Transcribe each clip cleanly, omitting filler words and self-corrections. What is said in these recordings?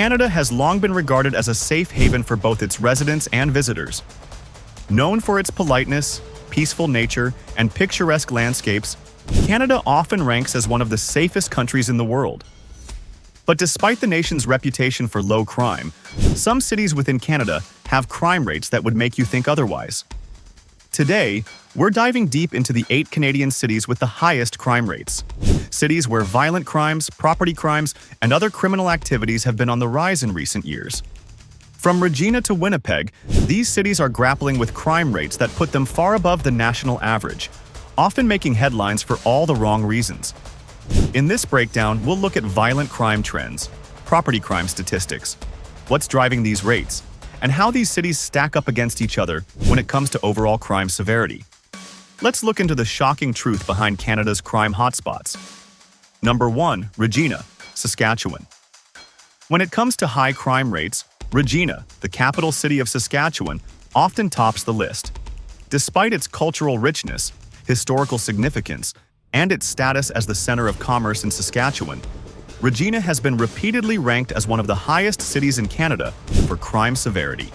Canada has long been regarded as a safe haven for both its residents and visitors. Known for its politeness, peaceful nature, and picturesque landscapes, Canada often ranks as one of the safest countries in the world. But despite the nation's reputation for low crime, some cities within Canada have crime rates that would make you think otherwise. Today, we're diving deep into the 8 Canadian cities with the highest crime rates. Cities where violent crimes, property crimes, and other criminal activities have been on the rise in recent years. From Regina to Winnipeg, these cities are grappling with crime rates that put them far above the national average, often making headlines for all the wrong reasons. In this breakdown, we'll look at violent crime trends, property crime statistics, what's driving these rates, and how these cities stack up against each other when it comes to overall crime severity. Let's look into the shocking truth behind Canada's crime hotspots. Number 1. Regina, Saskatchewan. When it comes to high crime rates, Regina, the capital city of Saskatchewan, often tops the list. Despite its cultural richness, historical significance, and its status as the center of commerce in Saskatchewan, Regina has been repeatedly ranked as one of the highest cities in Canada for crime severity.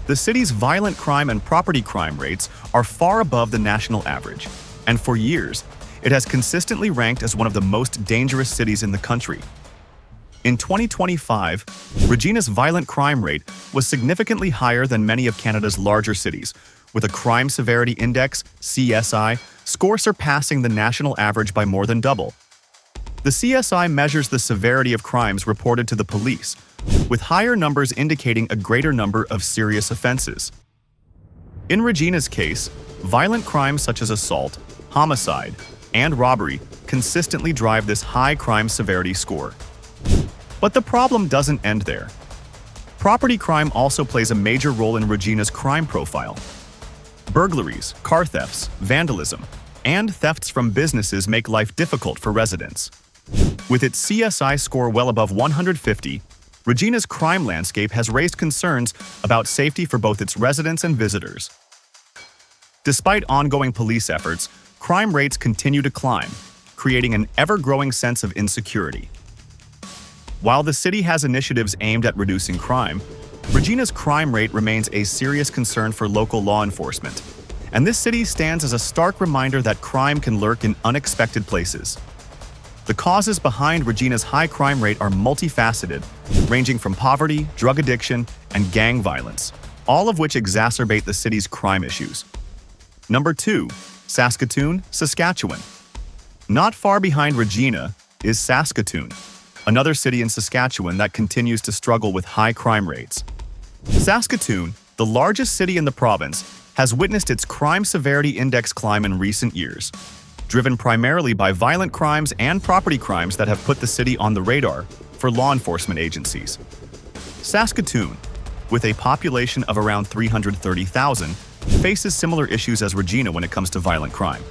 The city's violent crime and property crime rates are far above the national average, and for years, it has consistently ranked as one of the most dangerous cities in the country. In 2025, Regina's violent crime rate was significantly higher than many of Canada's larger cities, with a Crime Severity Index (CSI) score surpassing the national average by more than double. The CSI measures the severity of crimes reported to the police, with higher numbers indicating a greater number of serious offenses. In Regina's case, violent crimes such as assault, homicide, and robbery consistently drive this high crime severity score. But the problem doesn't end there. Property crime also plays a major role in Regina's crime profile. Burglaries, car thefts, vandalism, and thefts from businesses make life difficult for residents. With its CSI score well above 150, Regina's crime landscape has raised concerns about safety for both its residents and visitors. Despite ongoing police efforts, crime rates continue to climb, creating an ever-growing sense of insecurity. While the city has initiatives aimed at reducing crime, Regina's crime rate remains a serious concern for local law enforcement, and this city stands as a stark reminder that crime can lurk in unexpected places. The causes behind Regina's high crime rate are multifaceted, ranging from poverty, drug addiction, and gang violence, all of which exacerbate the city's crime issues. Number 2. Saskatoon, Saskatchewan. Not far behind Regina is Saskatoon, another city in Saskatchewan that continues to struggle with high crime rates. Saskatoon, the largest city in the province, has witnessed its Crime Severity Index climb in recent years, driven primarily by violent crimes and property crimes that have put the city on the radar for law enforcement agencies. Saskatoon, with a population of around 330,000, faces similar issues as Regina when it comes to violent crime.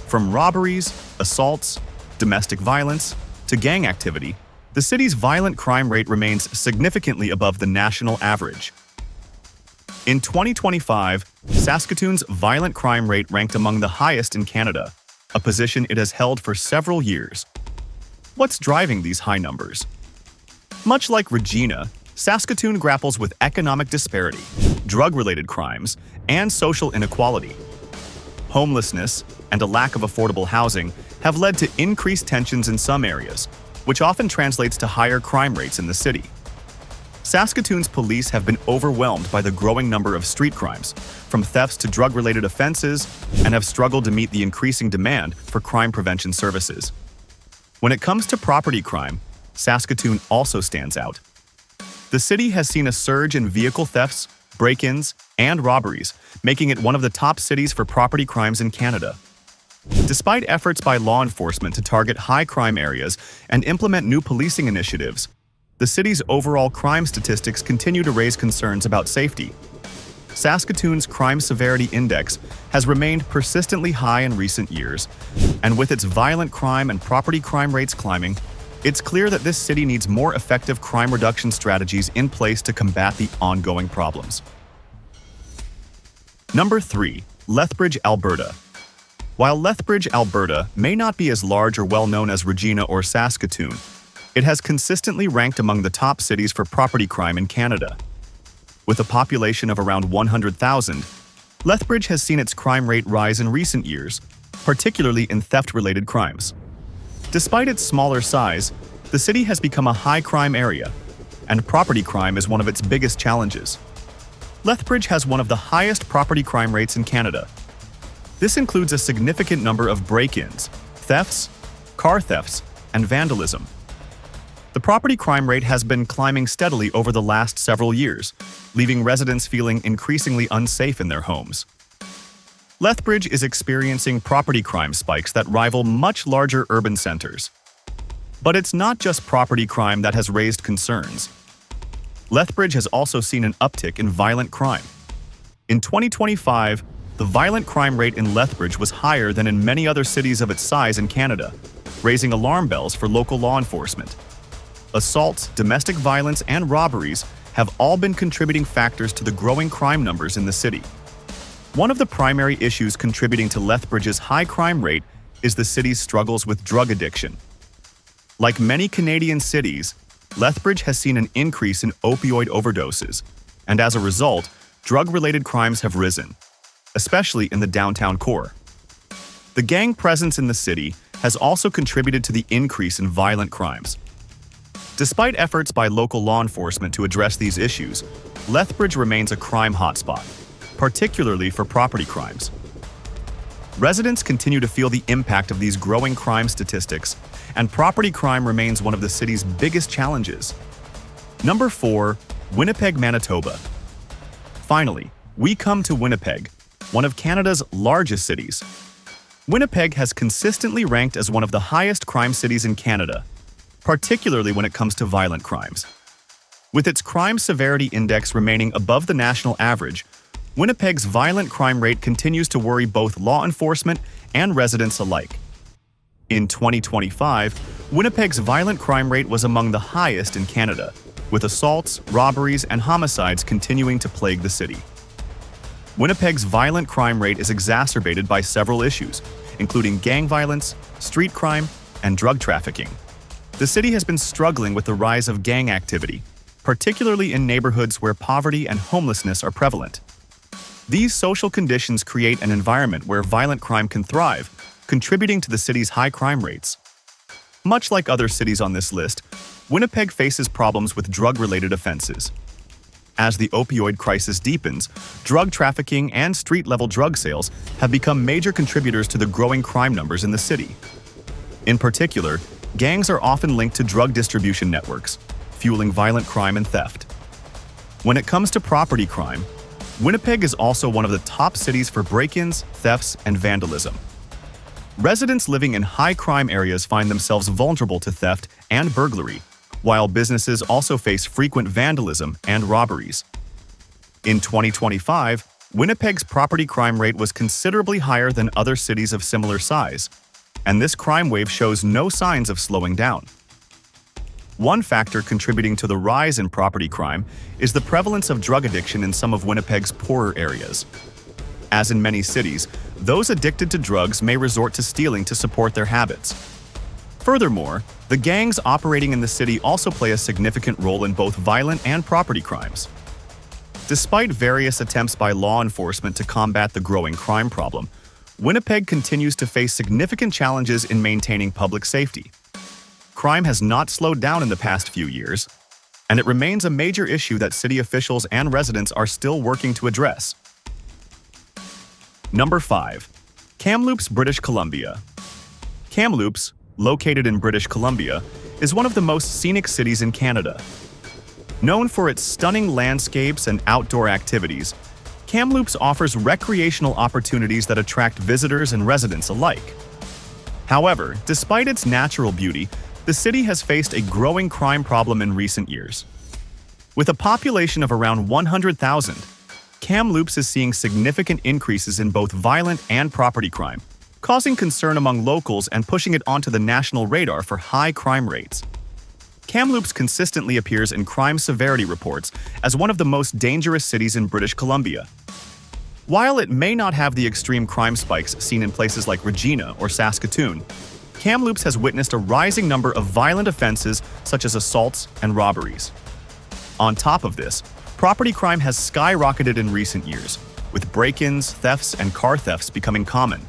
From robberies, assaults, domestic violence, to gang activity, the city's violent crime rate remains significantly above the national average. In 2025, Saskatoon's violent crime rate ranked among the highest in Canada, a position it has held for several years. What's driving these high numbers? Much like Regina, Saskatoon grapples with economic disparity, drug-related crimes, and social inequality. Homelessness and a lack of affordable housing have led to increased tensions in some areas, which often translates to higher crime rates in the city. Saskatoon's police have been overwhelmed by the growing number of street crimes, from thefts to drug-related offenses, and have struggled to meet the increasing demand for crime prevention services. When it comes to property crime, Saskatoon also stands out. The city has seen a surge in vehicle thefts, break-ins, and robberies, making it one of the top cities for property crimes in Canada. Despite efforts by law enforcement to target high crime areas and implement new policing initiatives, the city's overall crime statistics continue to raise concerns about safety. Saskatoon's Crime Severity Index has remained persistently high in recent years, and with its violent crime and property crime rates climbing, it's clear that this city needs more effective crime reduction strategies in place to combat the ongoing problems. Number 3. Lethbridge, Alberta. While Lethbridge, Alberta may not be as large or well known as Regina or Saskatoon, It has consistently ranked among the top cities for property crime in Canada. With a population of around 100,000, Lethbridge has seen its crime rate rise in recent years, particularly in theft-related crimes. Despite its smaller size, the city has become a high-crime area, and property crime is one of its biggest challenges. Lethbridge has one of the highest property crime rates in Canada. This includes a significant number of break-ins, thefts, car thefts, and vandalism. The property crime rate has been climbing steadily over the last several years, leaving residents feeling increasingly unsafe in their homes. Lethbridge is experiencing property crime spikes that rival much larger urban centers. But it's not just property crime that has raised concerns. Lethbridge has also seen an uptick in violent crime. In 2025, the violent crime rate in Lethbridge was higher than in many other cities of its size in Canada, raising alarm bells for local law enforcement. Assaults, domestic violence, and robberies have all been contributing factors to the growing crime numbers in the city. One of the primary issues contributing to Lethbridge's high crime rate is the city's struggles with drug addiction. Like many Canadian cities, Lethbridge has seen an increase in opioid overdoses, and as a result, drug-related crimes have risen, especially in the downtown core. The gang presence in the city has also contributed to the increase in violent crimes. Despite efforts by local law enforcement to address these issues, Lethbridge remains a crime hotspot, particularly for property crimes. Residents continue to feel the impact of these growing crime statistics, and property crime remains one of the city's biggest challenges. Number 4. Winnipeg, Manitoba. Finally, we come to Winnipeg, one of Canada's largest cities. Winnipeg has consistently ranked as one of the highest crime cities in Canada, particularly when it comes to violent crimes. With its Crime Severity Index remaining above the national average, Winnipeg's violent crime rate continues to worry both law enforcement and residents alike. In 2025, Winnipeg's violent crime rate was among the highest in Canada, with assaults, robberies, and homicides continuing to plague the city. Winnipeg's violent crime rate is exacerbated by several issues, including gang violence, street crime, and drug trafficking. The city has been struggling with the rise of gang activity, particularly in neighborhoods where poverty and homelessness are prevalent. These social conditions create an environment where violent crime can thrive, contributing to the city's high crime rates. Much like other cities on this list, Winnipeg faces problems with drug-related offenses. As the opioid crisis deepens, drug trafficking and street-level drug sales have become major contributors to the growing crime numbers in the city. In particular, gangs are often linked to drug distribution networks, fueling violent crime and theft. When it comes to property crime, Winnipeg is also one of the top cities for break-ins, thefts, and vandalism. Residents living in high-crime areas find themselves vulnerable to theft and burglary, while businesses also face frequent vandalism and robberies. In 2025, Winnipeg's property crime rate was considerably higher than other cities of similar size, and this crime wave shows no signs of slowing down. One factor contributing to the rise in property crime is the prevalence of drug addiction in some of Winnipeg's poorer areas. As in many cities, those addicted to drugs may resort to stealing to support their habits. Furthermore, the gangs operating in the city also play a significant role in both violent and property crimes. Despite various attempts by law enforcement to combat the growing crime problem, Winnipeg continues to face significant challenges in maintaining public safety. Crime has not slowed down in the past few years, and it remains a major issue that city officials and residents are still working to address. Number 5. Kamloops, British Columbia. Kamloops, located in British Columbia, is one of the most scenic cities in Canada. Known for its stunning landscapes and outdoor activities, Kamloops offers recreational opportunities that attract visitors and residents alike. However, despite its natural beauty, the city has faced a growing crime problem in recent years. With a population of around 100,000, Kamloops is seeing significant increases in both violent and property crime, causing concern among locals and pushing it onto the national radar for high crime rates. Kamloops consistently appears in crime severity reports as one of the most dangerous cities in British Columbia. While it may not have the extreme crime spikes seen in places like Regina or Saskatoon, Kamloops has witnessed a rising number of violent offenses such as assaults and robberies. On top of this, property crime has skyrocketed in recent years, with break-ins, thefts, and car thefts becoming common.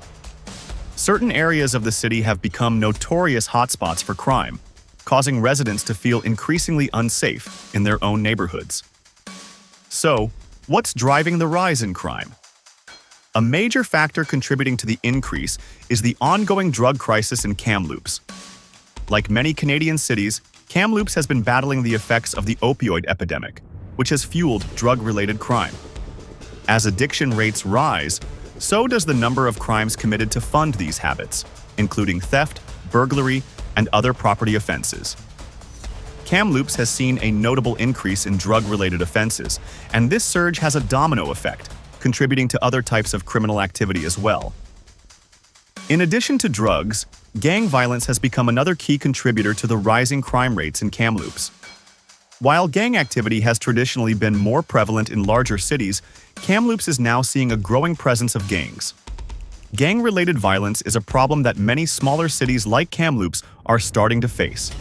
Certain areas of the city have become notorious hotspots for crime, causing residents to feel increasingly unsafe in their own neighborhoods. So, what's driving the rise in crime? A major factor contributing to the increase is the ongoing drug crisis in Kamloops. Like many Canadian cities, Kamloops has been battling the effects of the opioid epidemic, which has fueled drug-related crime. As addiction rates rise, so does the number of crimes committed to fund these habits, including theft, burglary, and other property offenses. Kamloops has seen a notable increase in drug-related offenses, and this surge has a domino effect, contributing to other types of criminal activity as well. In addition to drugs, gang violence has become another key contributor to the rising crime rates in Kamloops. While gang activity has traditionally been more prevalent in larger cities, Kamloops is now seeing a growing presence of gangs. Gang-related violence is a problem that many smaller cities like Kamloops are starting to face.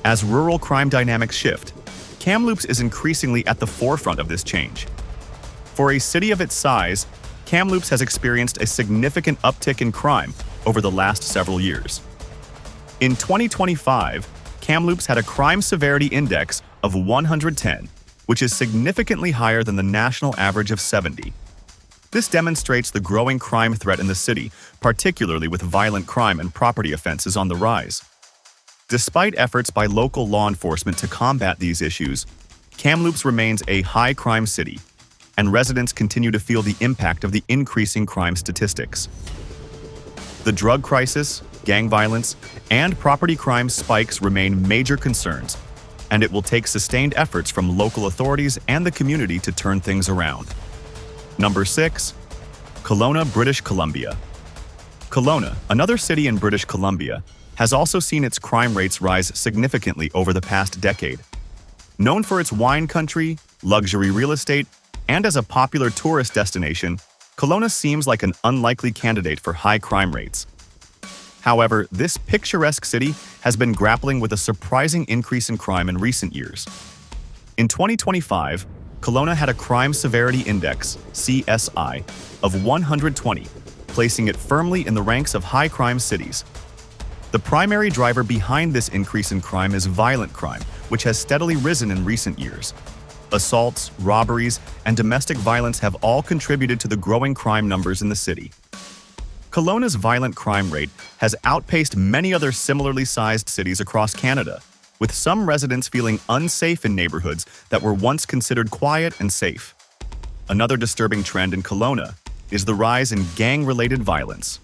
As rural crime dynamics shift, Kamloops is increasingly at the forefront of this change. For a city of its size, Kamloops has experienced a significant uptick in crime over the last several years. In 2025, Kamloops had a Crime Severity Index of 110, which is significantly higher than the national average of 70. This demonstrates the growing crime threat in the city, particularly with violent crime and property offenses on the rise. Despite efforts by local law enforcement to combat these issues, Kamloops remains a high-crime city, and residents continue to feel the impact of the increasing crime statistics. The drug crisis, gang violence, and property crime spikes remain major concerns, and it will take sustained efforts from local authorities and the community to turn things around. Number 6. Kelowna, British Columbia. Kelowna, another city in British Columbia, has also seen its crime rates rise significantly over the past decade. Known for its wine country, luxury real estate, and as a popular tourist destination, Kelowna seems like an unlikely candidate for high crime rates. However, this picturesque city has been grappling with a surprising increase in crime in recent years. In 2025, Kelowna had a Crime Severity Index, CSI, of 120, placing it firmly in the ranks of high-crime cities. The primary driver behind this increase in crime is violent crime, which has steadily risen in recent years. Assaults, robberies, and domestic violence have all contributed to the growing crime numbers in the city. Kelowna's violent crime rate has outpaced many other similarly sized cities across Canada, with some residents feeling unsafe in neighborhoods that were once considered quiet and safe. Another disturbing trend in Kelowna is the rise in gang-related violence.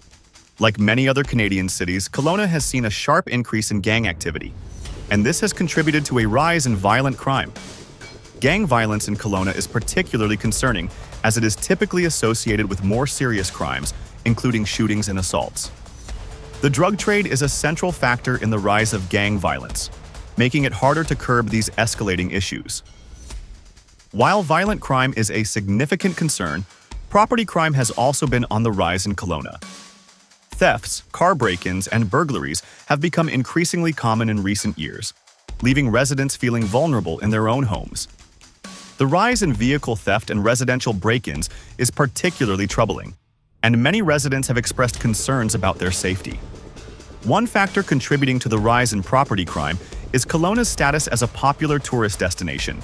Like many other Canadian cities, Kelowna has seen a sharp increase in gang activity, and this has contributed to a rise in violent crime. Gang violence in Kelowna is particularly concerning, as it is typically associated with more serious crimes, including shootings and assaults. The drug trade is a central factor in the rise of gang violence, making it harder to curb these escalating issues. While violent crime is a significant concern, property crime has also been on the rise in Kelowna. Thefts, car break-ins, and burglaries have become increasingly common in recent years, leaving residents feeling vulnerable in their own homes. The rise in vehicle theft and residential break-ins is particularly troubling, and many residents have expressed concerns about their safety. One factor contributing to the rise in property crime is Kelowna's status as a popular tourist destination.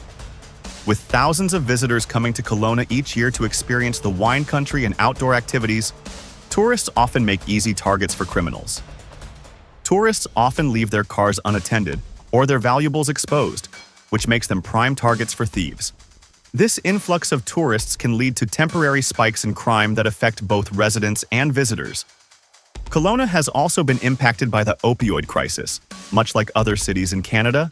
With thousands of visitors coming to Kelowna each year to experience the wine country and outdoor activities, tourists often make easy targets for criminals. Tourists often leave their cars unattended or their valuables exposed, which makes them prime targets for thieves. This influx of tourists can lead to temporary spikes in crime that affect both residents and visitors. Kelowna has also been impacted by the opioid crisis, much like other cities in Canada.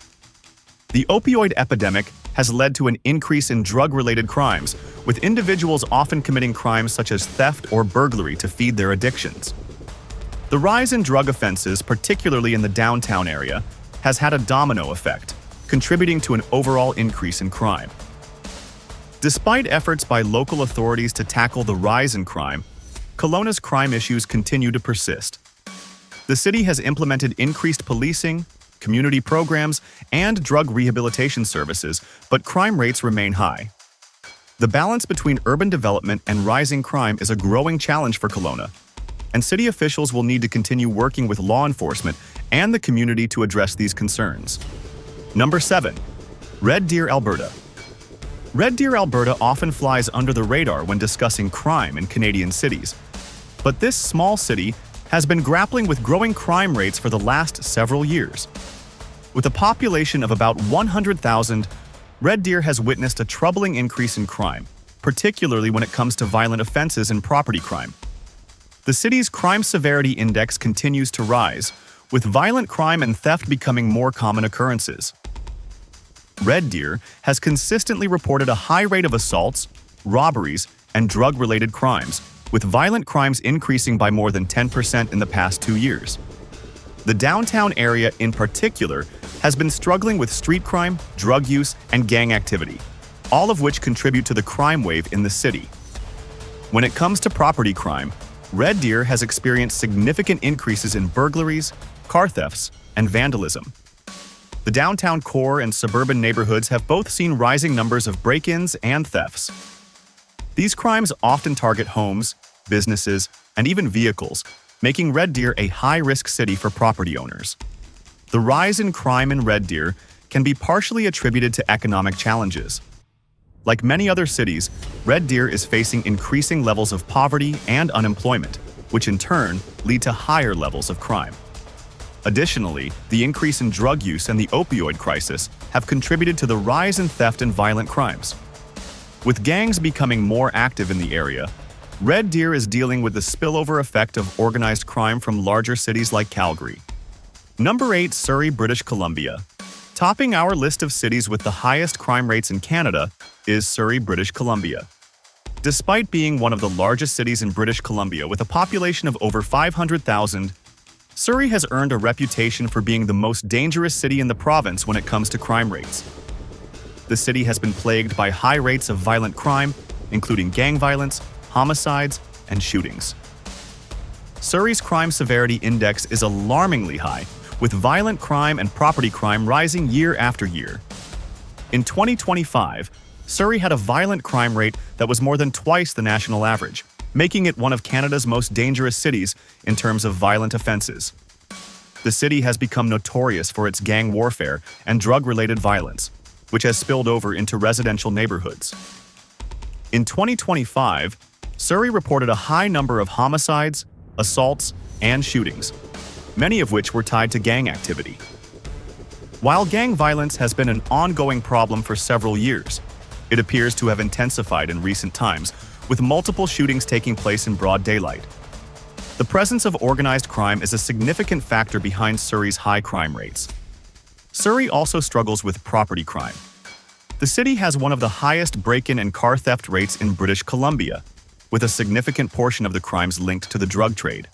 The opioid epidemic has led to an increase in drug-related crimes, with individuals often committing crimes such as theft or burglary to feed their addictions. The rise in drug offenses, particularly in the downtown area, has had a domino effect, contributing to an overall increase in crime. Despite efforts by local authorities to tackle the rise in crime, Kelowna's crime issues continue to persist. The city has implemented increased policing, community programs, and drug rehabilitation services, but crime rates remain high. The balance between urban development and rising crime is a growing challenge for Kelowna, and city officials will need to continue working with law enforcement and the community to address these concerns. Number 7. Red Deer, Alberta. Red Deer, Alberta often flies under the radar when discussing crime in Canadian cities. But this small city has been grappling with growing crime rates for the last several years. With a population of about 100,000, Red Deer has witnessed a troubling increase in crime, particularly when it comes to violent offenses and property crime. The city's Crime Severity Index continues to rise, with violent crime and theft becoming more common occurrences. Red Deer has consistently reported a high rate of assaults, robberies, and drug-related crimes, with violent crimes increasing by more than 10% in the past 2 years. The downtown area in particular has been struggling with street crime, drug use, and gang activity, all of which contribute to the crime wave in the city. When it comes to property crime, Red Deer has experienced significant increases in burglaries, car thefts, and vandalism. The downtown core and suburban neighborhoods have both seen rising numbers of break-ins and thefts. These crimes often target homes, businesses, and even vehicles, making Red Deer a high-risk city for property owners. The rise in crime in Red Deer can be partially attributed to economic challenges. Like many other cities, Red Deer is facing increasing levels of poverty and unemployment, which in turn lead to higher levels of crime. Additionally, the increase in drug use and the opioid crisis have contributed to the rise in theft and violent crimes. With gangs becoming more active in the area, Red Deer is dealing with the spillover effect of organized crime from larger cities like Calgary. Number 8. Surrey, British Columbia. Topping our list of cities with the highest crime rates in Canada is Surrey, British Columbia. Despite being one of the largest cities in British Columbia with a population of over 500,000, Surrey has earned a reputation for being the most dangerous city in the province when it comes to crime rates. The city has been plagued by high rates of violent crime, including gang violence, homicides, and shootings. Surrey's Crime Severity Index is alarmingly high, with violent crime and property crime rising year after year. In 2025, Surrey had a violent crime rate that was more than twice the national average, making it one of Canada's most dangerous cities in terms of violent offenses. The city has become notorious for its gang warfare and drug-related violence, which has spilled over into residential neighborhoods. In 2025, Surrey reported a high number of homicides, assaults, and shootings, many of which were tied to gang activity. While gang violence has been an ongoing problem for several years, it appears to have intensified in recent times, with multiple shootings taking place in broad daylight. The presence of organized crime is a significant factor behind Surrey's high crime rates. Surrey also struggles with property crime. The city has one of the highest break-in and car theft rates in British Columbia, with a significant portion of the crimes linked to the drug trade.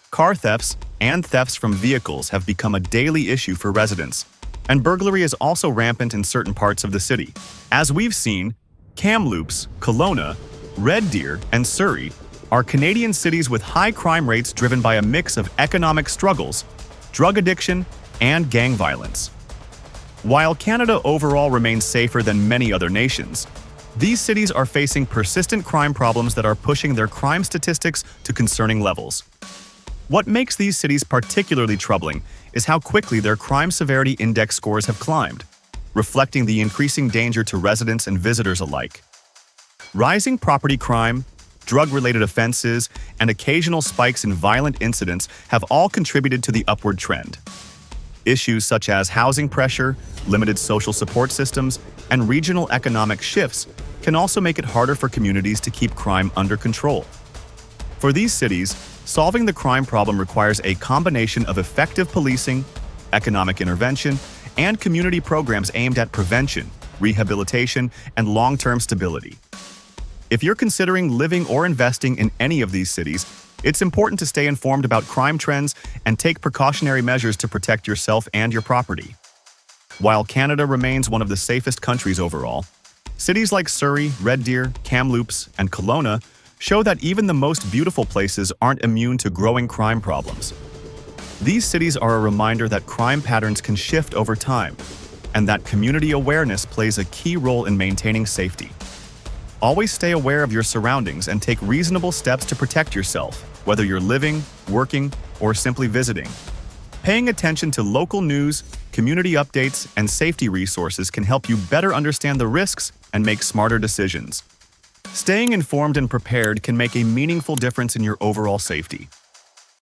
Car thefts and thefts from vehicles have become a daily issue for residents, and burglary is also rampant in certain parts of the city. As we've seen, Kamloops, Kelowna, Red Deer, and Surrey are Canadian cities with high crime rates driven by a mix of economic struggles, drug addiction, and gang violence. While Canada overall remains safer than many other nations, these cities are facing persistent crime problems that are pushing their crime statistics to concerning levels. What makes these cities particularly troubling is how quickly their Crime Severity Index scores have climbed, reflecting the increasing danger to residents and visitors alike. Rising property crime, drug-related offenses, and occasional spikes in violent incidents have all contributed to the upward trend. Issues such as housing pressure, limited social support systems, and regional economic shifts can also make it harder for communities to keep crime under control. For these cities, solving the crime problem requires a combination of effective policing, economic intervention, and community programs aimed at prevention, rehabilitation, and long-term stability. If you're considering living or investing in any of these cities, it's important to stay informed about crime trends and take precautionary measures to protect yourself and your property. While Canada remains one of the safest countries overall, cities like Surrey, Red Deer, Kamloops, and Kelowna show that even the most beautiful places aren't immune to growing crime problems. These cities are a reminder that crime patterns can shift over time, and that community awareness plays a key role in maintaining safety. Always stay aware of your surroundings and take reasonable steps to protect yourself, whether you're living, working, or simply visiting. Paying attention to local news, community updates, and safety resources can help you better understand the risks and make smarter decisions. Staying informed and prepared can make a meaningful difference in your overall safety.